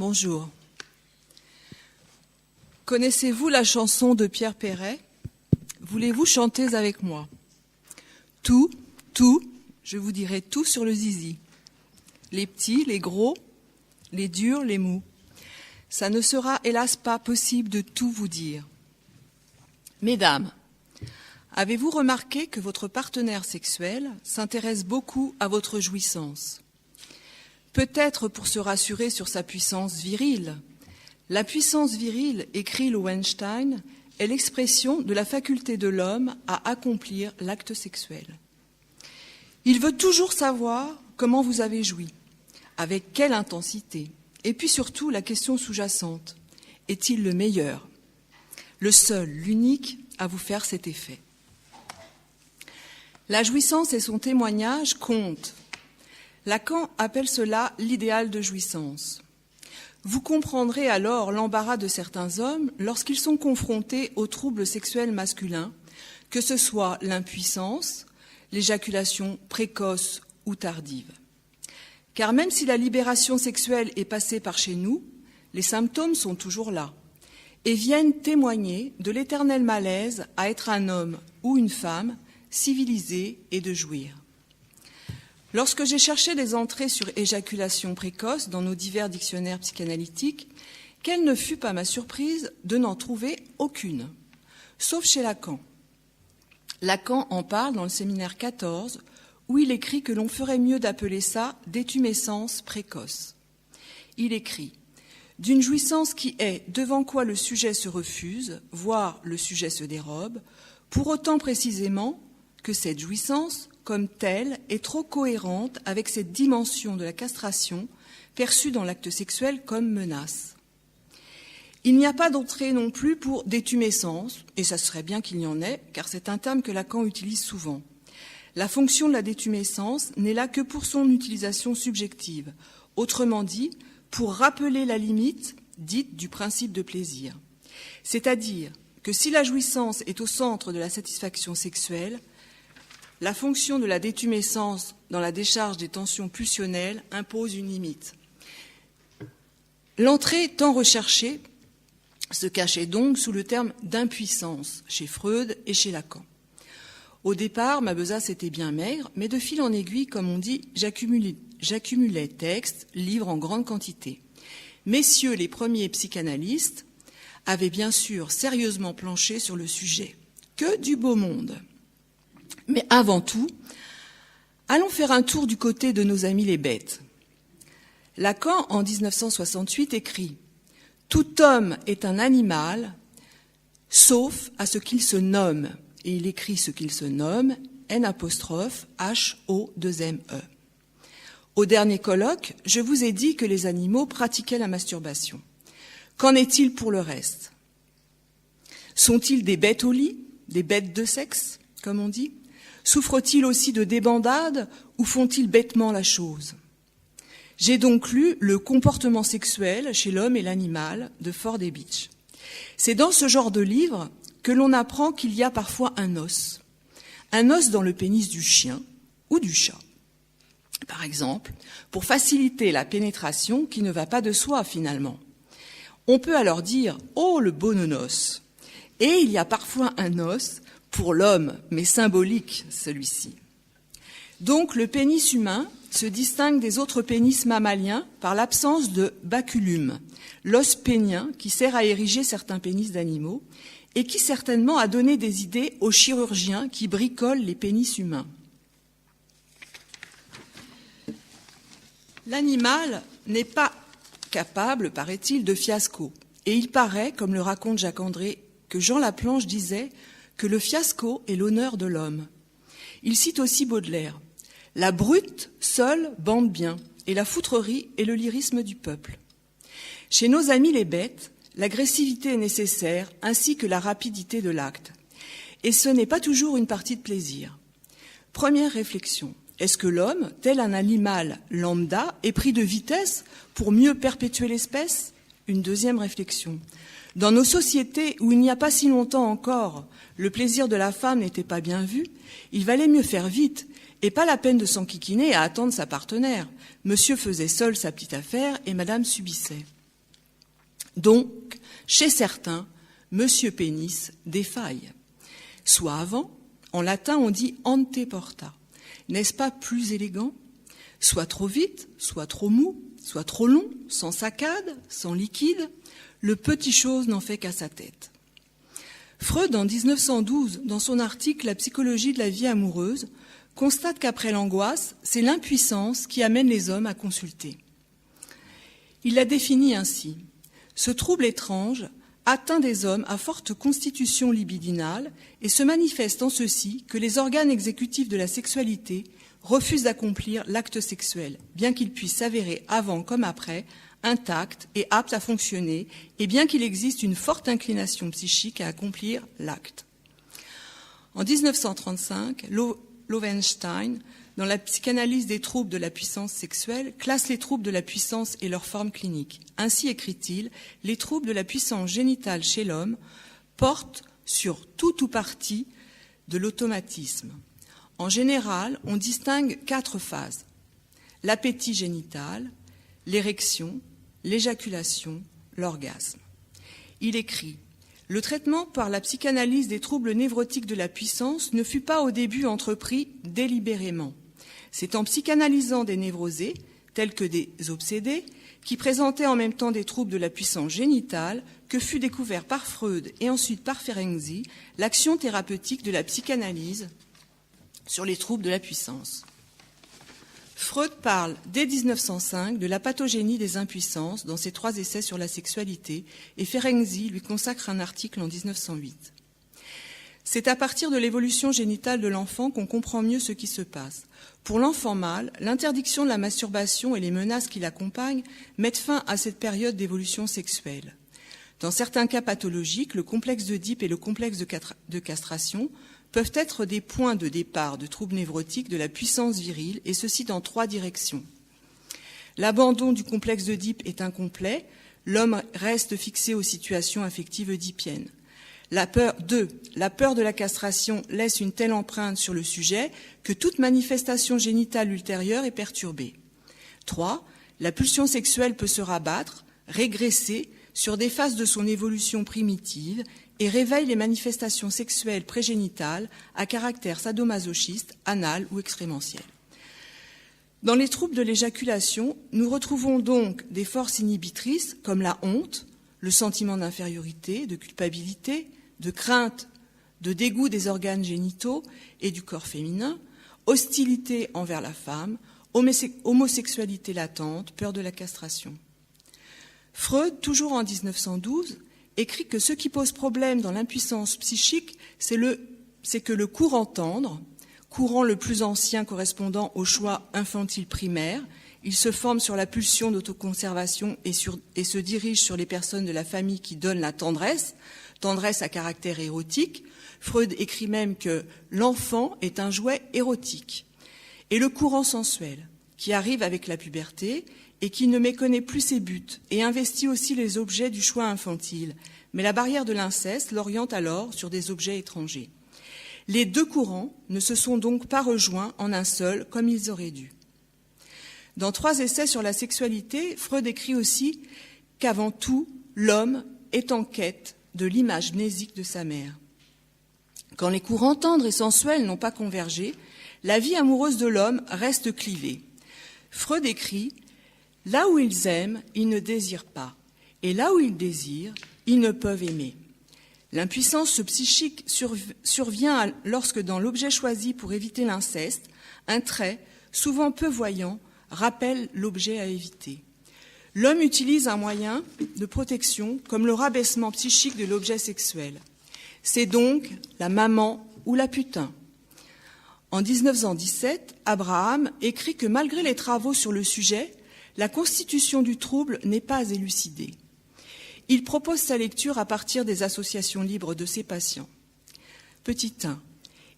Bonjour. Connaissez-vous la chanson de Pierre Perret ? Voulez-vous chanter avec moi ? Tout, je vous dirai tout sur le zizi. Les petits, les gros, les durs, les mous. Ça ne sera hélas pas possible de tout vous dire. Mesdames, avez-vous remarqué que votre partenaire sexuel s'intéresse beaucoup à votre jouissance ? Peut-être pour se rassurer sur sa puissance virile. La puissance virile, écrit Lowenstein, est l'expression de la faculté de l'homme à accomplir l'acte sexuel. Il veut toujours savoir comment vous avez joui, avec quelle intensité, et puis surtout la question sous-jacente, est-il le meilleur, le seul, l'unique à vous faire cet effet ? La jouissance et son témoignage comptent. Lacan appelle cela l'idéal de jouissance. Vous comprendrez alors l'embarras de certains hommes lorsqu'ils sont confrontés aux troubles sexuels masculins, que ce soit l'impuissance, l'éjaculation précoce ou tardive. Car même si la libération sexuelle est passée par chez nous, les symptômes sont toujours là et viennent témoigner de l'éternel malaise à être un homme ou une femme civilisé et de jouir. Lorsque j'ai cherché des entrées sur éjaculation précoce dans nos divers dictionnaires psychanalytiques, quelle ne fut pas ma surprise de n'en trouver aucune, sauf chez Lacan. Lacan en parle dans le séminaire 14, où il écrit que l'on ferait mieux d'appeler ça détumescence précoce. Il écrit « D'une jouissance qui est devant quoi le sujet se refuse, voire le sujet se dérobe, pour autant précisément que cette jouissance, comme telle, est trop cohérente avec cette dimension de la castration perçue dans l'acte sexuel comme menace. Il n'y a pas d'entrée non plus pour détumescence, et ça serait bien qu'il y en ait, car c'est un terme que Lacan utilise souvent. La fonction de la détumescence n'est là que pour son utilisation subjective, autrement dit, pour rappeler la limite dite du principe de plaisir. C'est-à-dire que si la jouissance est au centre de la satisfaction sexuelle, la fonction de la détumescence dans la décharge des tensions pulsionnelles impose une limite. L'entrée tant recherchée se cachait donc sous le terme d'impuissance chez Freud et chez Lacan. Au départ, ma besace était bien maigre, mais de fil en aiguille, comme on dit, j'accumulais textes, livres en grande quantité. Messieurs les premiers psychanalystes avaient bien sûr sérieusement planché sur le sujet. Que du beau monde ! Mais avant tout, allons faire un tour du côté de nos amis les bêtes. Lacan, en 1968, écrit « Tout homme est un animal, sauf à ce qu'il se nomme ». Et il écrit ce qu'il se nomme, N''H-O-2-M-E. Au dernier colloque, je vous ai dit que les animaux pratiquaient la masturbation. Qu'en est-il pour le reste ? Sont-ils des bêtes au lit, des bêtes de sexe, comme on dit ? Souffrent-ils aussi de débandade ou font-ils bêtement la chose ? J'ai donc lu Le comportement sexuel chez l'homme et l'animal de Ford et Beach. C'est dans ce genre de livre que l'on apprend qu'il y a parfois un os dans le pénis du chien ou du chat. Par exemple, pour faciliter la pénétration qui ne va pas de soi finalement. On peut alors dire « Oh, le beau nonos !» Et il y a parfois un os pour l'homme, mais symbolique celui-ci. Donc le pénis humain se distingue des autres pénis mammaliens par l'absence de baculum, l'os pénien qui sert à ériger certains pénis d'animaux et qui certainement a donné des idées aux chirurgiens qui bricolent les pénis humains. L'animal n'est pas capable, paraît-il, de fiasco. Et il paraît, comme le raconte Jacques-André, que Jean Laplanche disait que le fiasco est l'honneur de l'homme. Il cite aussi Baudelaire. La brute seule bande bien, et la foutrerie est le lyrisme du peuple. Chez nos amis les bêtes, l'agressivité est nécessaire, ainsi que la rapidité de l'acte. Et ce n'est pas toujours une partie de plaisir. Première réflexion. Est-ce que l'homme, tel un animal lambda, est pris de vitesse pour mieux perpétuer l'espèce ? Une deuxième réflexion. Dans nos sociétés où il n'y a pas si longtemps encore, le plaisir de la femme n'était pas bien vu, il valait mieux faire vite et pas la peine de s'enquiquiner à attendre sa partenaire. Monsieur faisait seul sa petite affaire et madame subissait. Donc, chez certains, Monsieur Pénis défaille. Soit avant, en latin on dit ante porta. N'est-ce pas plus élégant? Soit trop vite, soit trop mou, soit trop long, sans saccade, sans liquide, le petit chose n'en fait qu'à sa tête. Freud, en 1912, dans son article « La psychologie de la vie amoureuse », constate qu'après l'angoisse, c'est l'impuissance qui amène les hommes à consulter. Il la définit ainsi. Ce trouble étrange atteint des hommes à forte constitution libidinale et se manifeste en ceci que les organes exécutifs de la sexualité refusent d'accomplir l'acte sexuel, bien qu'il puisse s'avérer avant comme après intact et apte à fonctionner, et bien qu'il existe une forte inclination psychique à accomplir l'acte. En 1935, Loewenstein, dans la psychanalyse des troubles de la puissance sexuelle, classe les troubles de la puissance et leurs formes cliniques. Ainsi écrit-il, les troubles de la puissance génitale chez l'homme portent sur tout ou partie de l'automatisme. En général, on distingue 4 phases. L'appétit génital, l'érection, l'éjaculation, l'orgasme. Il écrit « Le traitement par la psychanalyse des troubles névrotiques de la puissance ne fut pas au début entrepris délibérément. C'est en psychanalysant des névrosés, tels que des obsédés, qui présentaient en même temps des troubles de la puissance génitale, que fut découvert par Freud et ensuite par Ferenczi l'action thérapeutique de la psychanalyse sur les troubles de la puissance. » Freud parle dès 1905 de la pathogénie des impuissances dans ses 3 essais sur la sexualité et Ferenczi lui consacre un article en 1908. C'est à partir de l'évolution génitale de l'enfant qu'on comprend mieux ce qui se passe. Pour l'enfant mâle, l'interdiction de la masturbation et les menaces qui l'accompagnent mettent fin à cette période d'évolution sexuelle. Dans certains cas pathologiques, le complexe d'Oedipe et le complexe de castration peuvent être des points de départ de troubles névrotiques de la puissance virile, et ceci dans 3 directions. L'abandon du complexe d'Oedipe est incomplet, l'homme reste fixé aux situations affectives oedipiennes. La peur de la castration laisse une telle empreinte sur le sujet que toute manifestation génitale ultérieure est perturbée. 3. La pulsion sexuelle peut se rabattre, régresser sur des phases de son évolution primitive et réveille les manifestations sexuelles prégénitales à caractère sadomasochiste, anal ou excrémentiel. Dans les troubles de l'éjaculation, nous retrouvons donc des forces inhibitrices comme la honte, le sentiment d'infériorité, de culpabilité, de crainte, de dégoût des organes génitaux et du corps féminin, hostilité envers la femme, homosexualité latente, peur de la castration. Freud, toujours en 1912, écrit que ce qui pose problème dans l'impuissance psychique, c'est que le courant tendre, courant le plus ancien correspondant au choix infantile primaire, il se forme sur la pulsion d'autoconservation et se dirige sur les personnes de la famille qui donnent la tendresse à caractère érotique. Freud écrit même que l'enfant est un jouet érotique. Et le courant sensuel, qui arrive avec la puberté et qui ne méconnaît plus ses buts et investit aussi les objets du choix infantile. Mais la barrière de l'inceste l'oriente alors sur des objets étrangers. Les 2 courants ne se sont donc pas rejoints en un seul comme ils auraient dû. Dans 3 essais sur la sexualité, Freud écrit aussi qu'avant tout, l'homme est en quête de l'image mnésique de sa mère. Quand les courants tendres et sensuels n'ont pas convergé, la vie amoureuse de l'homme reste clivée. Freud écrit « Là où ils aiment, ils ne désirent pas, et là où ils désirent, ils ne peuvent aimer. » L'impuissance psychique survient lorsque, dans l'objet choisi pour éviter l'inceste, un trait, souvent peu voyant, rappelle l'objet à éviter. L'homme utilise un moyen de protection comme le rabaissement psychique de l'objet sexuel. C'est donc la maman ou la putain. En 1917, Abraham écrit que malgré les travaux sur le sujet, la constitution du trouble n'est pas élucidée. Il propose sa lecture à partir des associations libres de ses patients. Petit 1.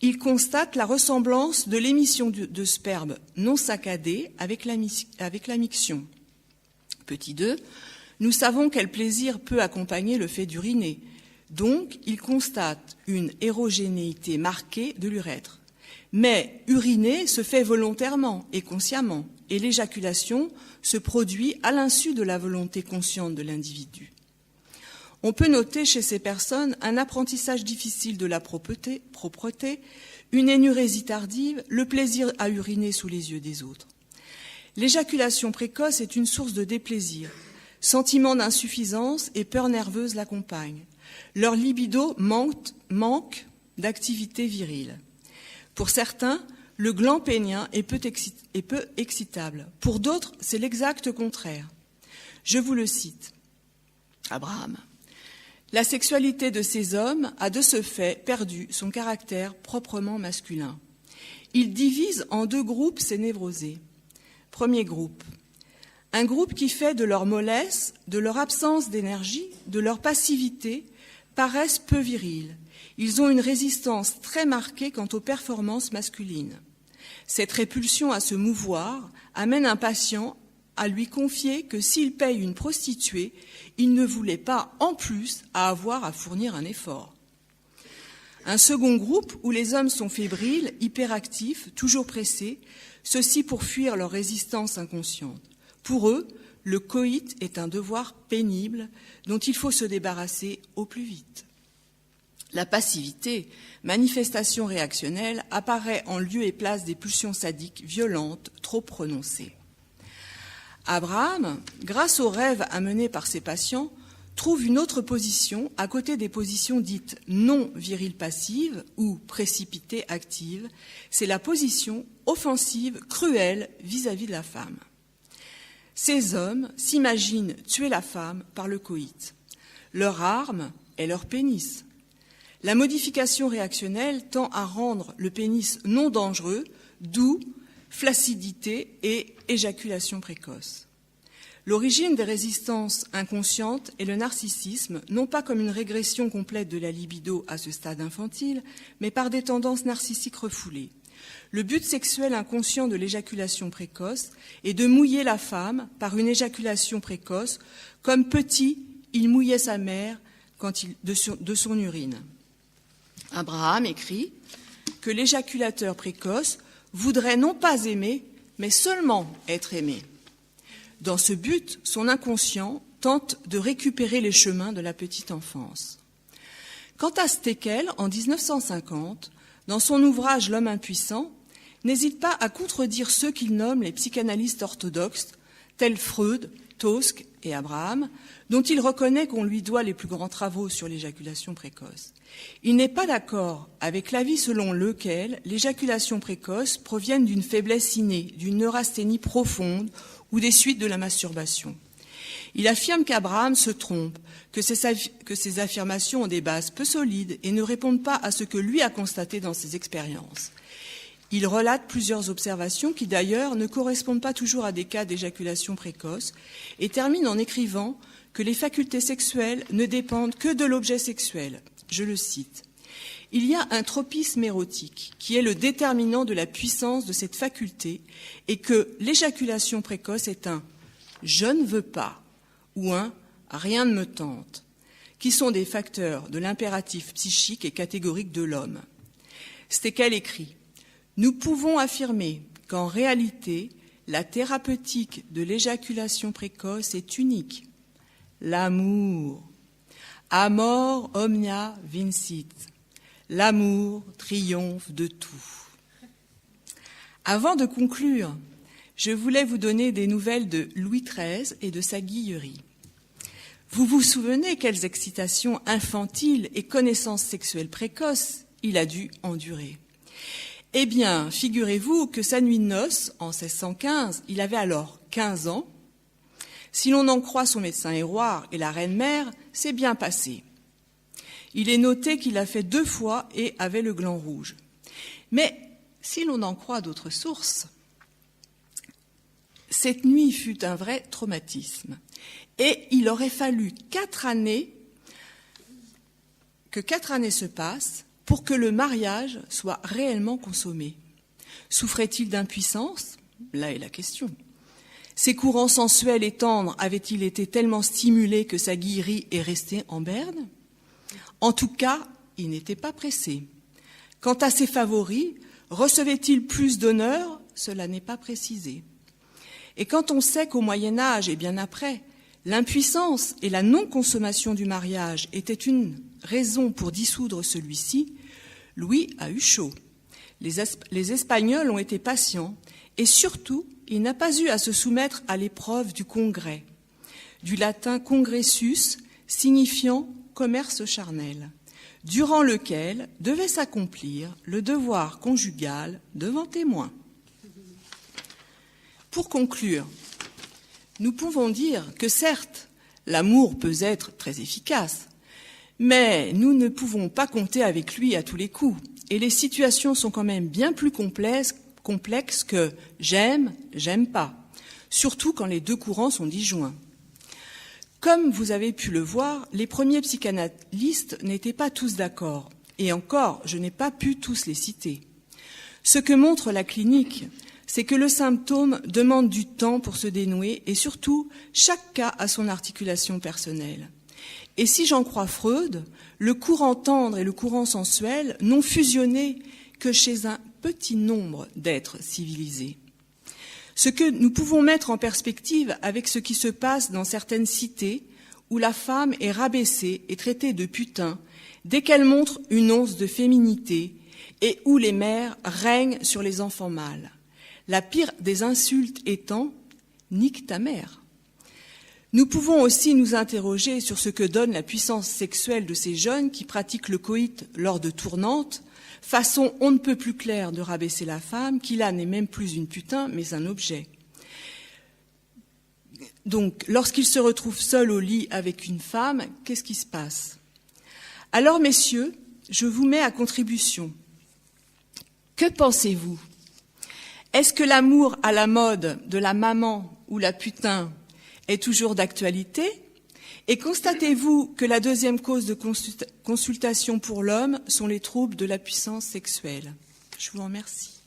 Il constate la ressemblance de l'émission de sperme non saccadé avec la miction. Petit 2. Nous savons quel plaisir peut accompagner le fait d'uriner. Donc, il constate une érogénéité marquée de l'urètre. Mais uriner se fait volontairement et consciemment, et l'éjaculation se produit à l'insu de la volonté consciente de l'individu. On peut noter chez ces personnes un apprentissage difficile de la propreté, une énurésie tardive, le plaisir à uriner sous les yeux des autres. L'éjaculation précoce est une source de déplaisir. Sentiment d'insuffisance et peur nerveuse l'accompagnent. Leur libido manque d'activité virile. Pour certains, le gland pénien est peu excitable. Pour d'autres, c'est l'exact contraire. Je vous le cite. Abraham. La sexualité de ces hommes a de ce fait perdu son caractère proprement masculin. Ils divisent en deux groupes ces névrosés. Premier groupe. Un groupe qui fait de leur mollesse, de leur absence d'énergie, de leur passivité, paraissent peu virils. Ils ont une résistance très marquée quant aux performances masculines. Cette répulsion à se mouvoir amène un patient à lui confier que s'il paye une prostituée, il ne voulait pas en plus à avoir à fournir un effort. Un second groupe où les hommes sont fébriles, hyperactifs, toujours pressés, ceci pour fuir leur résistance inconsciente. Pour eux, le coït est un devoir pénible dont il faut se débarrasser au plus vite. La passivité, manifestation réactionnelle, apparaît en lieu et place des pulsions sadiques violentes trop prononcées. Abraham, grâce aux rêves amenés par ses patients, trouve une autre position à côté des positions dites non viriles passives ou précipitées actives. C'est la position offensive, cruelle vis-à-vis de la femme. Ces hommes s'imaginent tuer la femme par le coït. Leur arme est leur pénis. La modification réactionnelle tend à rendre le pénis non dangereux, d'où flaccidité et éjaculation précoce. L'origine des résistances inconscientes est le narcissisme, non pas comme une régression complète de la libido à ce stade infantile, mais par des tendances narcissiques refoulées. Le but sexuel inconscient de l'éjaculation précoce est de mouiller la femme par une éjaculation précoce, comme petit, il mouillait sa mère de son urine. Abraham écrit que l'éjaculateur précoce voudrait non pas aimer, mais seulement être aimé. Dans ce but, son inconscient tente de récupérer les chemins de la petite enfance. Quant à Stekel, en 1950, dans son ouvrage « L'homme impuissant », n'hésite pas à contredire ceux qu'il nomme les psychanalystes orthodoxes, tels Freud, Tosca et Abraham, dont il reconnaît qu'on lui doit les plus grands travaux sur l'éjaculation précoce. Il n'est pas d'accord avec l'avis selon lequel l'éjaculation précoce provienne d'une faiblesse innée, d'une neurasthénie profonde ou des suites de la masturbation. Il affirme qu'Abraham se trompe, que ses affirmations ont des bases peu solides et ne répondent pas à ce que lui a constaté dans ses expériences. Il relate plusieurs observations qui d'ailleurs ne correspondent pas toujours à des cas d'éjaculation précoce et termine en écrivant que les facultés sexuelles ne dépendent que de l'objet sexuel. Je le cite. « Il y a un tropisme érotique qui est le déterminant de la puissance de cette faculté et que l'éjaculation précoce est un « je ne veux pas » ou un « rien ne me tente », qui sont des facteurs de l'impératif psychique et catégorique de l'homme. Stekel écrit « Nous pouvons affirmer qu'en réalité, la thérapeutique de l'éjaculation précoce est unique. L'amour. Amor omnia vincit. L'amour triomphe de tout. » Avant de conclure, je voulais vous donner des nouvelles de Louis XIII et de sa Guillerie. Vous vous souvenez quelles excitations infantiles et connaissances sexuelles précoces il a dû endurer. Eh bien, figurez-vous que sa nuit de noces, en 1615, il avait alors 15 ans. Si l'on en croit son médecin Héroard et la reine-mère, c'est bien passé. Il est noté qu'il l'a fait 2 fois et avait le gland rouge. Mais si l'on en croit d'autres sources, cette nuit fut un vrai traumatisme. Et il aurait fallu 4 années se passent pour que le mariage soit réellement consommé. Souffrait-il d'impuissance ? Là est la question. Ses courants sensuels et tendres avaient-ils été tellement stimulés que sa guillerie est restée en berne ? En tout cas, il n'était pas pressé. Quant à ses favoris, recevait-il plus d'honneur ? Cela n'est pas précisé. Et quand on sait qu'au Moyen-Âge et bien après, l'impuissance et la non-consommation du mariage étaient une raison pour dissoudre celui-ci, Louis a eu chaud. Les Espagnols ont été patients et surtout, il n'a pas eu à se soumettre à l'épreuve du congrès, du latin congressus signifiant commerce charnel, durant lequel devait s'accomplir le devoir conjugal devant témoin. Pour conclure, nous pouvons dire que certes, l'amour peut être très efficace, mais nous ne pouvons pas compter avec lui à tous les coups. Et les situations sont quand même bien plus complexes que j'aime, j'aime pas, surtout quand les deux courants sont disjoints. Comme vous avez pu le voir, les premiers psychanalystes n'étaient pas tous d'accord, et encore, je n'ai pas pu tous les citer. Ce que montre la clinique, c'est que le symptôme demande du temps pour se dénouer, et surtout, chaque cas a son articulation personnelle. Et si j'en crois Freud, le courant tendre et le courant sensuel n'ont fusionné que chez un petit nombre d'êtres civilisés. Ce que nous pouvons mettre en perspective avec ce qui se passe dans certaines cités où la femme est rabaissée et traitée de putain dès qu'elle montre une once de féminité et où les mères règnent sur les enfants mâles. La pire des insultes étant « nique ta mère ». Nous pouvons aussi nous interroger sur ce que donne la puissance sexuelle de ces jeunes qui pratiquent le coït lors de tournantes, façon on ne peut plus claire de rabaisser la femme, qui là n'est même plus une putain, mais un objet. Donc, lorsqu'ils se retrouvent seuls au lit avec une femme, qu'est-ce qui se passe? Alors, messieurs, je vous mets à contribution. Que pensez-vous? Est-ce que l'amour à la mode de la maman ou la putain est toujours d'actualité? Et constatez-vous que la deuxième cause de consultation pour l'homme sont les troubles de la puissance sexuelle? Je vous remercie.